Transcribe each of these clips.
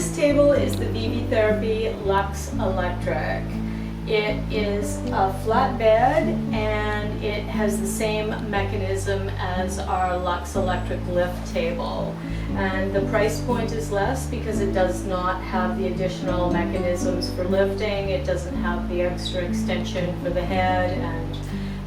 This table is the ViVi Therapy Luxe Electric. It is a flat bed and it has the same mechanism as our Luxe Electric lift table. And the price point is less because it does not have the additional mechanisms for lifting. It doesn't have the extra extension for the head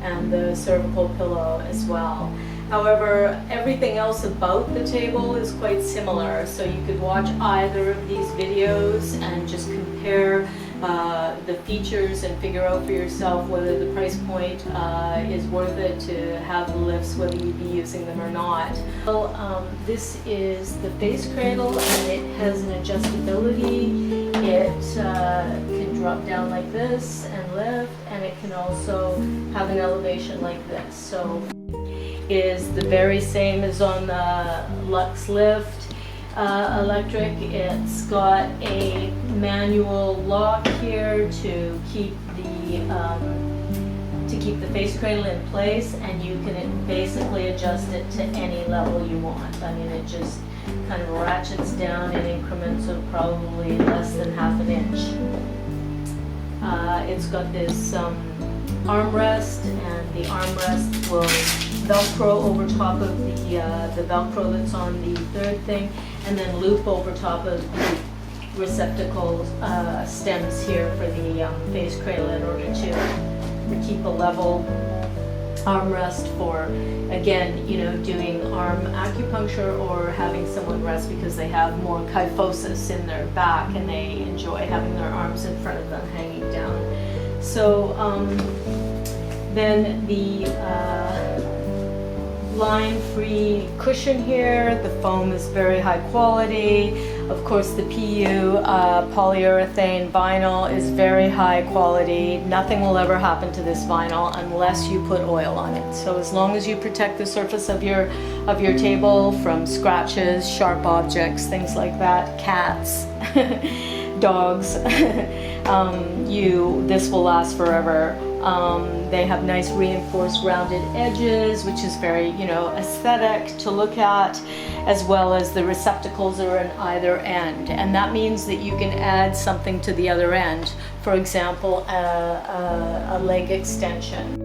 and the cervical pillow as well. However, everything else about the table is quite similar, so you could watch either of these videos and just compare the features and figure out for yourself whether the price point is worth it to have the lifts, whether you'd be using them or not. Well, this is the face cradle and it has an adjustability. It can drop down like this and lift, and it can also have an elevation like this. So is the very same as on the Luxe Lift Electric. It's got a manual lock here to keep the face cradle in place, and you can basically adjust it to any level you want. I mean, it just kind of ratchets down in increments of probably less than half an inch. It's got this armrest, and the armrest will Velcro over top of the Velcro that's on the third thing, and then loop over top of the receptacle stems here for the face cradle in order to keep a level armrest for, again, you know, doing arm acupuncture or having someone rest because they have more kyphosis in their back and they enjoy having their arms in front of them hanging down. So then the line-free cushion here, the foam is very high quality. Of course, the PU polyurethane vinyl is very high quality. Nothing will ever happen to this vinyl unless you put oil on it. So as long as you protect the surface of your table from scratches, sharp objects, things like that, cats, dogs, this will last forever. They have nice reinforced rounded edges, which is very, you know, aesthetic to look at, as well as the receptacles are on either end. And that means that you can add something to the other end. For example, a leg extension.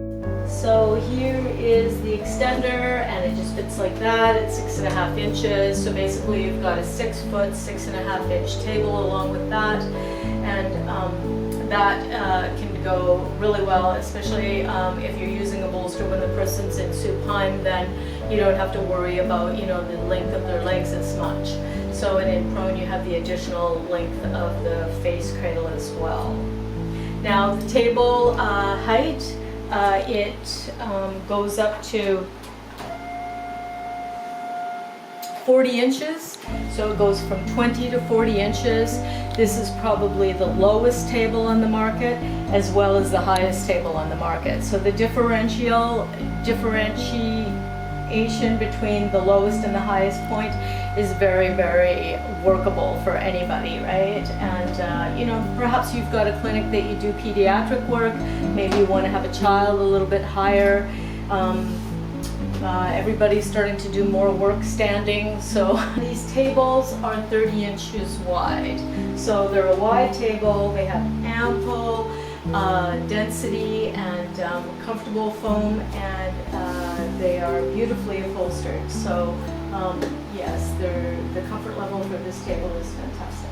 So here is the extender, and it just fits like that. It's 6.5 inches. So basically you've got a 6 foot, 6.5 inch table along with that. And that can go really well, especially if you're using a bolster when the person's in supine. Then you don't have to worry about, you know, the length of their legs as much. So in prone you have the additional length of the face cradle as well. Now the table height, it goes up to 40 inches, so it goes from 20 to 40 inches. This is probably the lowest table on the market as well as the highest table on the market. So the differentiation between the lowest and the highest point is very, very workable for anybody, right? And you know, perhaps you've got a clinic that you do pediatric work, maybe you want to have a child a little bit higher. Everybody's starting to do more work standing, so these tables are 30 inches wide. So they're a wide table, they have ample density and comfortable foam, and they are beautifully upholstered. So yes, the comfort level for this table is fantastic.